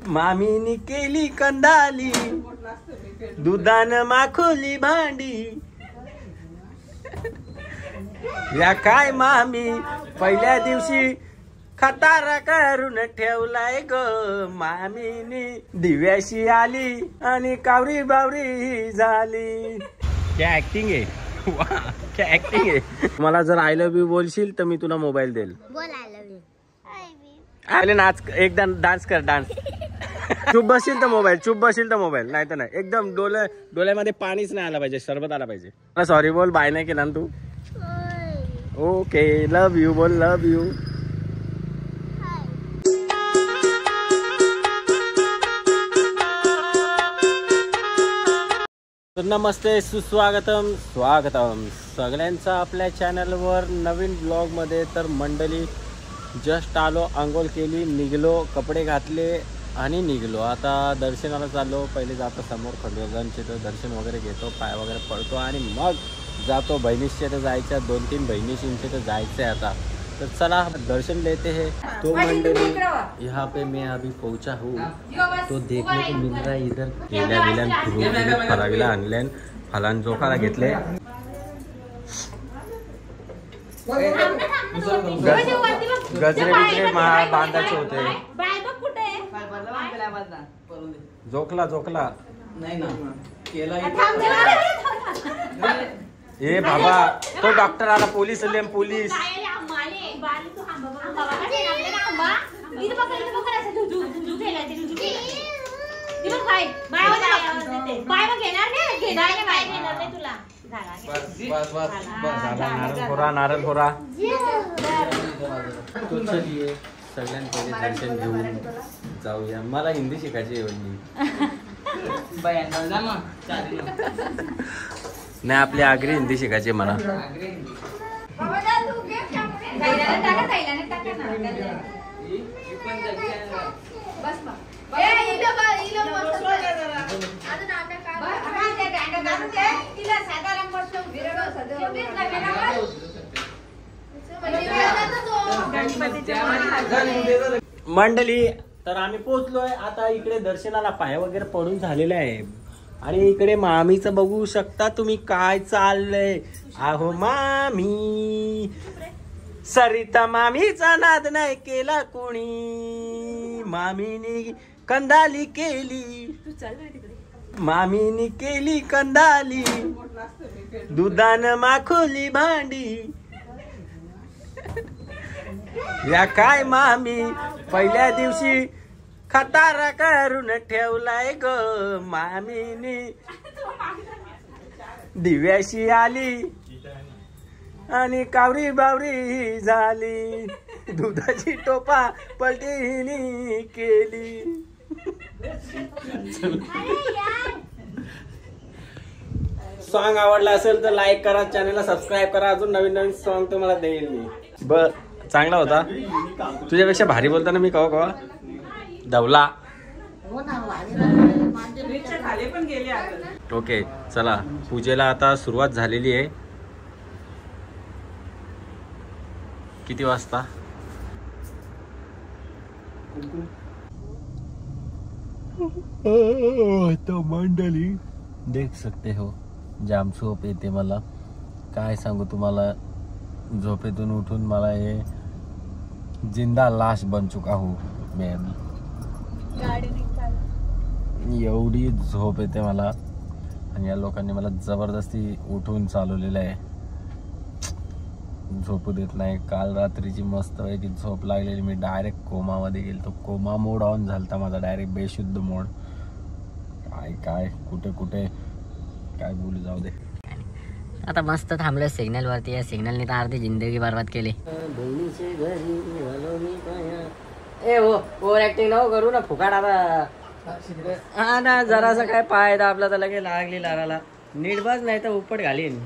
मामीनी केली कंदाली, दुधानं माखोली भांडी. या काय मामी पहिल्या दिवशी खतारा करून ठेवलाय ग. मामीनी दिव्याशी आली आणि कावरी बावरी झाली. क्या ऍक्टिंग आहे, क्या ऍक्टिंग आहे. मला जर आय लव्ह यू बोलशील तर मी तुला मोबाईल देईल. बोल आय लव्ह यू. आले नाच, एकदा डान्स कर, डान्स. चुप बसशील तर मोबाईल, चुप बसशील तर मोबाईल, नाही तर नाही. एकदम डोळ्यामध्ये पाणीच नाही आला पाहिजे, सरबत आला पाहिजे. सॉरी बोल, बाय नाही केला ना तू. ओके, लव्ह यू बोल, लव्ह यू. नमस्ते, सुस्वागतम, स्वागतम सगळ्यांचं आपल्या चॅनलवर नवीन ब्लॉगमध्ये. तर मंडळी जस्ट आलो, आंघोळ केली, निघलो, कपडे घातले आणि निघलो. आता दर्शनाला चाललो. पहिले जातो समोर खंडोबांचे, तर दर्शन वगैरे घेतो, पाय वगैरे पडतो आणि मग जातो बहिणीचे तर जायच्या, 2-3 बहिणीशींचे तर जायचं आहे आता. तर चला दर्शन लेते हैं. तो मंडली यहाँ पे मैं अभी पहुंचा हूँ. तो देखने को मिल रहा है इधर केल्या बिल्यान फ्रूट फरावीला आणल्यान, फलान जोखाला घेतले. गजरे बिजरे बांधायचे होते. जोखला जोखला नाही ना ए बाबा, तो डॉक्टर आला, पोलीस आले, पोलीस. नारळ फोरा. तो चलिए सगळ्यांकडे दर्शन घेऊन जाऊया. मला हिंदी शिकायची एवढी नाही, आपली आगरी हिंदी शिकायची मला. मंडळी तर आम्ही पोहोचलोय आता. इकडे दर्शनाला पाय वगैरे पडून झालेले आहे आणि इकडे मामीचं बघू शकता तुम्ही काय चाललंय. आहो मामी, सरिता मामीचा नाद नाही केला कोणी. मामीनी कंदाली केली, मामीनी केली कंदाली, दुधानं माखोली भांडी. या काय मामी पहिल्या दिवशी खतारा करून ठेवलाय ग. मामीनी दिव्याशी आली आणि कावरी बावरी झाली, दुधाची टोपा पलटीनी केली. सॉन्ग आवडला असेल तर लाईक करा, चॅनलला सबस्क्राईब करा. अजून नवीन नवीन सॉन्ग तुम्हाला देईल मी. चांगला होता. तुझ्यापेक्षा भारी बोलताना मी कवा कवा धावला. ओके चला, पूजेला आता सुरुवात झालेली आहे. किती वाजता? तो मंडळी देख सकते हो, जाम झोप येते मला. काय सांगू तुम्हाला, झोपेतून उठून मला हे जिंदा लाश बन चुका हूँ मैं अभी. एवढी झोप येते मला आणि या लोकांनी मला जबरदस्ती उठून चालवलेलं आहे. झोपू देत नाही. काल रात्रीची मस्त पैकी झोप लागलेली, मी डायरेक्ट कोमामध्ये गेलो. तो कोमा मोड ऑन झालता माझा, डायरेक्ट बेशुद्ध मोड. काय काय कुठे कुठे काय बोलू, जाऊ दे. आता मस्त थांबलो सिग्नल वरती. या सिग्नलने तर अर्धी जिंदगी बर्बाद केली. ए हो, ओव्हर ऍक्टिंग नको करू ना, फुकाट. आता हा ना, जरासा काय पाय दाबला तर लगे लागली लाराला. नीट बस, नाही तर उपट घालीन.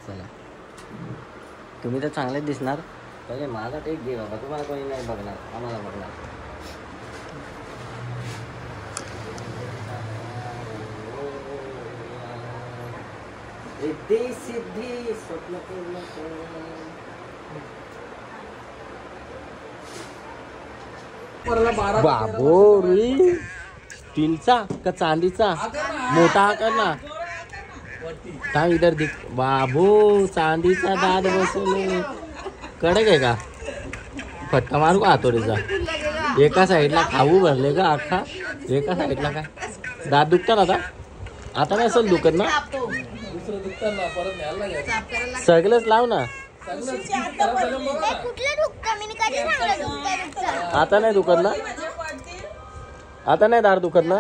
चला, तुम्ही तर चांगलेच दिसणार. पहिले माझा टेक घे बाबा, तुम्हाला कोणी नाही बघणार, आम्हाला बघणार. रिद्धी सिद्धी स्वप्न पूर्ण. बाबो रुई स्टीलचा का चांदीचा मोठा आकार ना थांब इधर दिख बाबो चांदीचा दात बसवले कडक आहे का फटका मारू का हातोडीचा एका साईडला खाऊ भरले का अख्खा एका साईडला काय दात दुखतात आता नाही असेल दुखत ना सगळंच लाव ना आता नाही दुखत ना आता नाही दार दुखत ना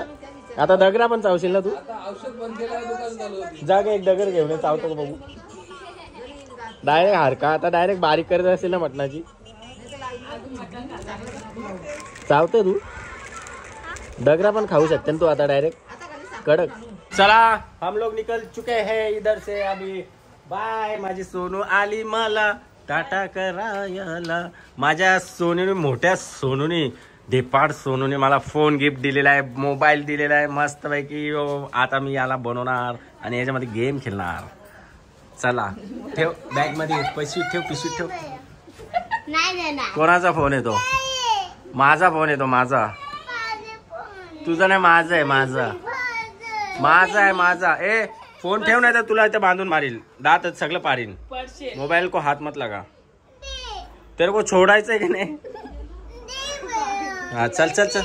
आता दगरा पण चावशील ना तू जा एक दगड घेऊन चावतो का बघू डायरेक्ट हारका आता डायरेक्ट बारीक करत असेल ना मटणाची चावते तू दगरा पण खाऊ शकते ना तू आता डायरेक्ट कडक चला हम लोग निकल चुके हैं इधर से अभी बाय माझी सोनू आली मला टाटा करायला माझ्या सोनूने मोठ्या सोनूने ढेपाड सोनूने मला फोन गिफ्ट दिलेला आहे मोबाईल दिलेला आहे मस्त पैकी आता मी याला बनवणार आणि याच्यामध्ये गेम खेळणार चला ठेव बॅग मध्ये पैसे ठेव पिशवीत ठेव कोणाचा फोन येतो माझा फोन येतो माझा तुझा नाही माझा आहे माझा आहे माझा ए फोन ठेव नाही तर तुला इथे बांधून मारील दातच सगळं पारीन मोबाईल को हाथ मत लगा तेरे को छोडायचं की नाही हा चल चल चल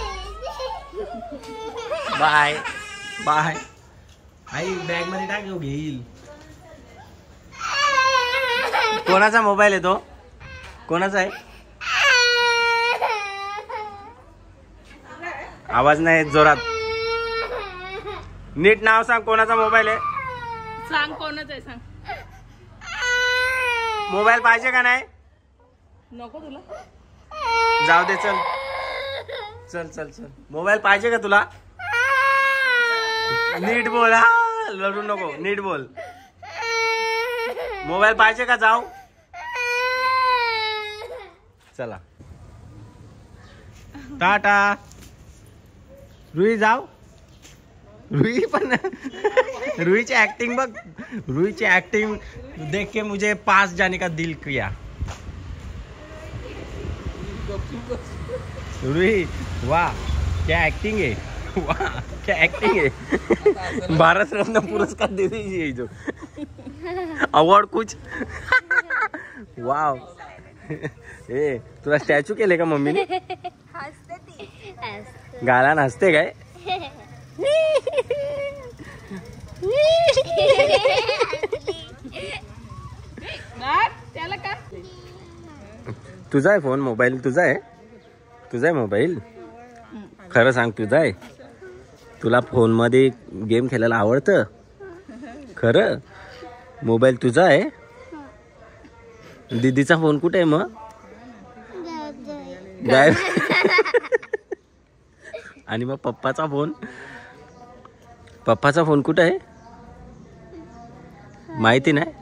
बाय बाय आई बॅग मध्ये टाक घेईल कोणाचा मोबाईल आहे तो कोणाचा आहे आवाज नाही जोरात नीट नाव सांग कोणाचा मोबाईल आहे सांग कोणाचा आहे सांग मोबाईल पाहिजे का नाही नको तुला जाऊ दे चल चल चल चल मोबाईल पाहिजे का तुला नीट बोल हा लढू नको नीट बोल मोबाईल पाहिजे का जाऊ चला टाटा रुई जाऊ रुई पण रुईची ऍक्टिंग बघ रुईची ऍक्टिंग देख के मुझे पास जाने का दिल किया रुई वाह क्या एक्टिंग है वाह क्या एक्टिंग है भारत रत्न पुरस्कार दे दीजिए जो अवार्ड कुछ वाव ए तुला स्टॅच्यू केले का मम्मीने गाला हसते काय त्याला का तुझा आहे फोन मोबाईल तुझा आहे मोबाईल खरं सांग तुझा आहे तुला फोन मध्ये गेम खेळायला आवडतं खरं मोबाईल तुझा आहे दीदीचा फोन कुठे आहे मग गायब आणि मग पप्पाचा फोन कुठे आहे माहिती नाही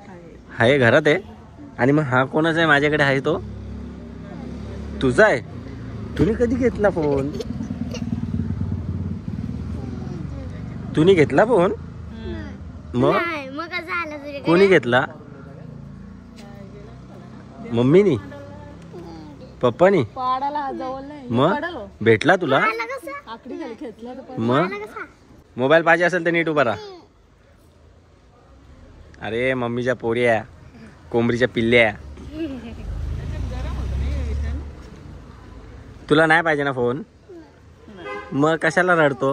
आहे घरात आहे आणि मग हा कोणाचा आहे माझ्याकडे आहे तो तुझा आहे तुम्ही कधी घेतला फोन तुम्ही घेतला फोन मग कोणी घेतला मम्मीनी पप्पानी मग भेटला तुला मग मोबाईल पाहिजे असेल तर नीट उभा राहा अरे मम्मीच्या पोऱ्या कोंबडीच्या पिल्ल्या तुला नाही पाहिजे ना फोन मग कशाला रडतो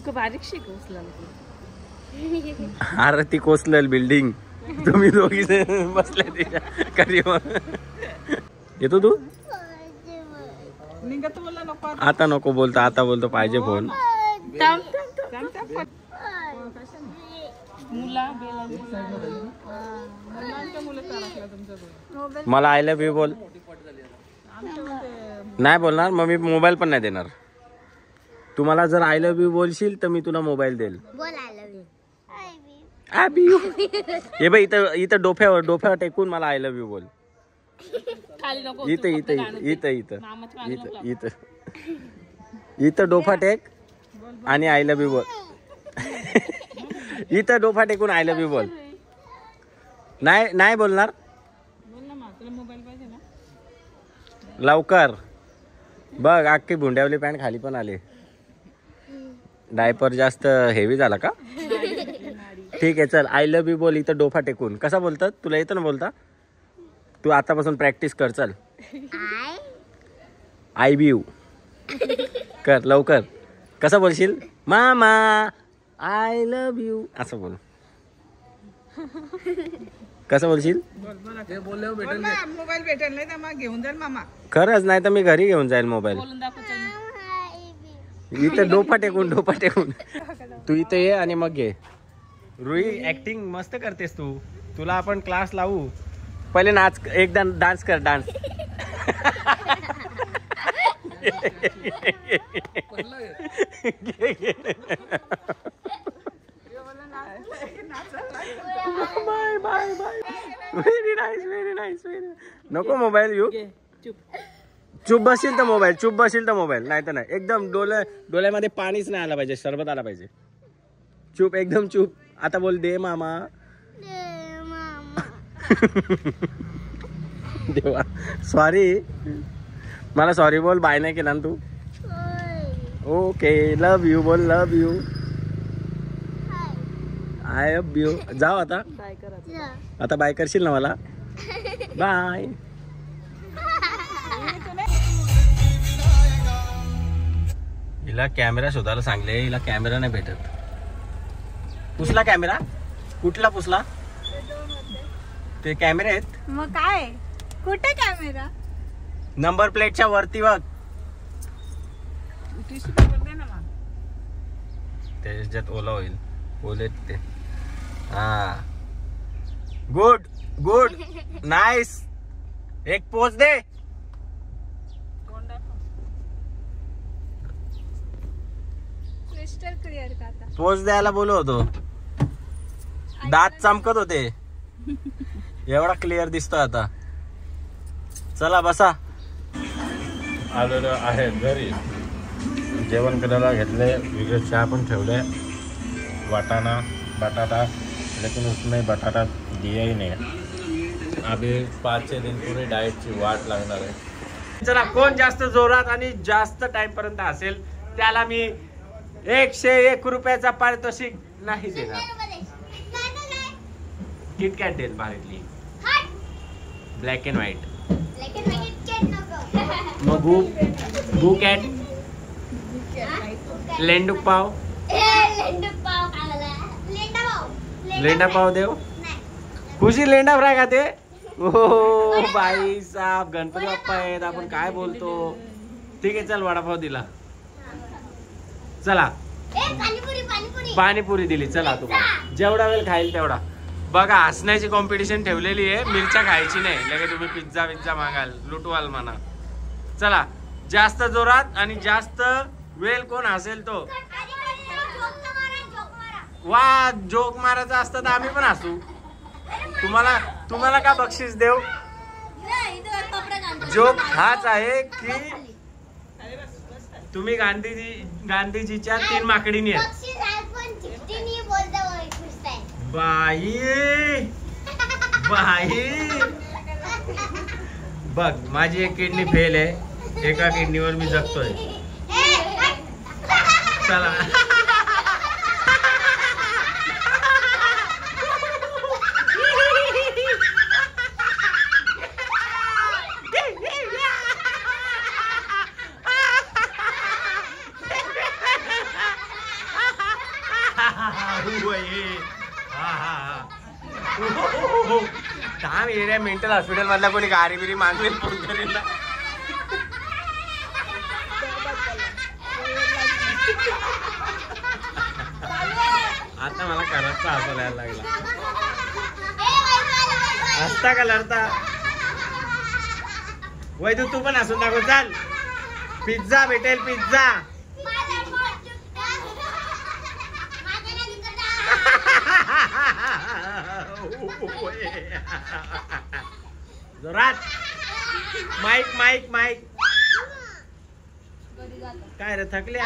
बारीक शिक अरे ती कोसलेल बिल्डिंग तुम्ही दोघी बसले तिच्या कधी येतो तू आता नको बोलतो आता बोलतो पाहिजे फोन मला आय लव्ह यू बोल नाही बोलणार मग मी मोबाईल पण नाही देणार तुम्हाला जर आय लव्ह यू बोलशील तर मी तुला मोबाईल देईल हे बाई इथं डोफ्यावर टेकून मला आय लव्ह यू बोल इथं डोफा टेक आणि आय लव्ह यू बोल इथं डोफा टेकून आय लव्ह यू बोल नाही बोलणार लवकर बघ अख्खी भुंड्यावली पॅन्ट खाली पण आली. डायपर जास्त हेवी झाला का? ठीक आहे चल आय लव्ह यू बोल इथं डोफा टेकून. कसा बोलतात तुला येतं ना बोलता? तू आतापासून प्रॅक्टिस कर. चल आय बी यू कर लवकर. कसं बोलशील? मामा आय लव्ह यू असं बोल. कसं बोलशील? मोबाईल भेटेल नाही तर मग घेऊन जाईल मामा. खरंच नाही तर मी घरी घेऊन जाईल मोबाईल. बोलून दाखव इथं डोफा टेकून. तू इथं ये आणि मग घे. रुई ऍक्टिंग मस्त करतेस तू. तुला आपण क्लास लावू. पहिले नाच एकदा डान्स कर. Dance bye bye bye. Very nice. नको मोबाईल येऊ. चुप बसशील तर मोबाईल नाही तर नाही. एकदम डोळ्यामध्ये पाणीच नाही आला पाहिजे. सरबत आला पाहिजे. चुप एकदम चुप. आता बोल दे मामा. देवा सॉरी. मला सॉरी बोल. बाय नाही केला ना तू. ओके लव यू बोल. लव यू आय लव्ह यू. जाऊ आता. आता बाय करशील ना मला? बाय. हिला कॅमेरा शोधायला सांगले. हिला कॅमेरा नाही भेटत. पुसला कॅमेरा? कुठला पुसला? ते कॅमेरे आहेत. मग काय कुठे कॅमेरा? नंबर प्लेटच्या वरती बघ. त्याच्यात ओला होईल. ओले ते. हा गुड नाईस. एक पोच दे. क्रिस्टल क्लिअर का आता? पोच द्यायला बोललो होतो. दात चमकत होते. एवढा क्लिअर दिसतो आता. चला बसा. आलेलो आहे घरी. जेवण करायला घेतले. वेगळे चहा पण ठेवले. वाटाणा बटाटा लेकिन उसमें बटाटा दिया ही नहीं. अभी 5-6 दिन पूरी डाएटची वाट लागणार आहे. चला कोण जास्त जोरात आणि जास्त टाइम पर्यंत असेल त्याला मी 101 रुपयाचा पारितोषिक नाही देणार. किटकॅट देईल भारीतली. Black and white. मग गू कॅट. लेंडू पाव. लेंडा पाव देव. खुशी लेंडा फ्राय खाते. ओ बाई साहेब गणपती बाप्पा आहेत. आपण काय बोलतो. ठीक आहे चल वडापाव दिला. चला पाणीपुरी दिली. चला तुम्हाला जेवढा वेळ खाईल तेवढा. बघा हसण्याची कॉम्पिटिशन ठेवलेली आहे. मिरच्या खायची नाही. लगे तुम्ही पिझ्झा मागाल लुटवाल म्हणा. चला जास्त जोरात आणि जास्त वेळ कोण हसेल तो. वा जोक मारायचा असतं तर आम्ही पण हसू. तुम्हाला का बक्षीस देऊ. जोक हाच आहे की तुम्ही गांधीजीच्या 3 माकडिनी आहेत. बाई बघ माझी एक किडनी फेल आहे. एका किडनीवर मी जगतोय. चला थांब एरिया मेंटल हॉस्पिटल मधला कोणी गाडी बिरी मागवेल फोन करेल ना. आता मला करायचा हसायला लागला. हसता का लढता? वय तू पण हसून दाखव. चाल पिझ्झा भेटेल. पिझ्झा जोरात. माईक काय रे थकल्या?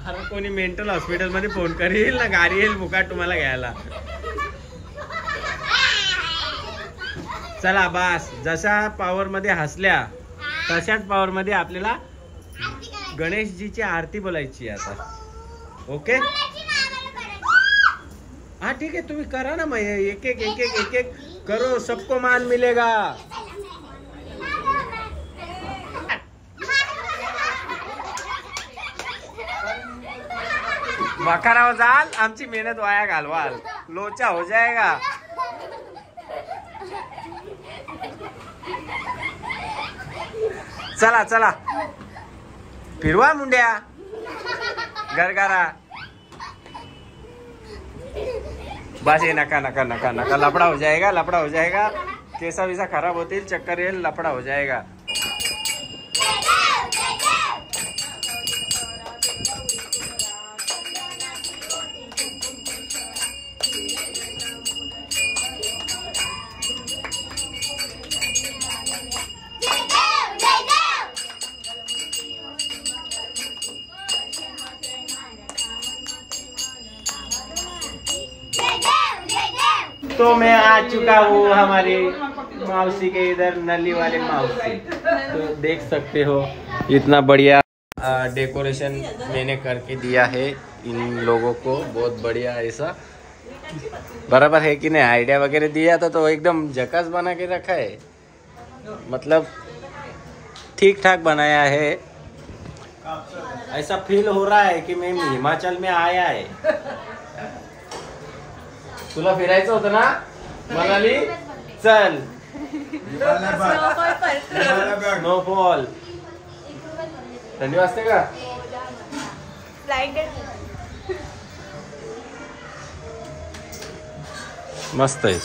अरे कोणी मेंटल हॉस्पिटल मध्ये फोन करील ना गाडी येईल मुकाट तुम्हाला घ्यायला. चला बास, जशा पॉवर मध्ये हसल्या तशाच पॉवर मध्ये आपल्याला गणेशजीची आरती बोलायची आता. ओके हा ठीक आहे, तुम्ही करा ना. मग एक एक एक एक एक एक करो, सबको मान मिलेगा. मकारावर जाल, आमची मेहनत वाया घालवाल, लोचा हो जाएगा. चला चला फिरवा मुंड्या गरगरा. बस ये, नका नका नका नका, लफड़ा हो जाएगा, लफड़ा हो जाएगा. केसा विसा खराब होतील, चक्कर येईल, लफड़ा हो जाएगा. तो मैं आ चुका हूँ हमारी मौसी के इधर, नली वाले मौसी. तो देख सकते हो इतना बढ़िया डेकोरेशन मैंने करके दिया है इन लोगों को. बहुत बढ़िया ऐसा बराबर है कि नहीं. आइडिया वगैरह दिया था तो एकदम झकास बना के रखा है. मतलब ठीक ठाक बनाया है. ऐसा फील हो रहा है कि मैं हिमाचल में आया है. तुला फिरायचं होतं ना मनाली, चल. स्नोफॉल थंडी वाजते का? मस्त आहे.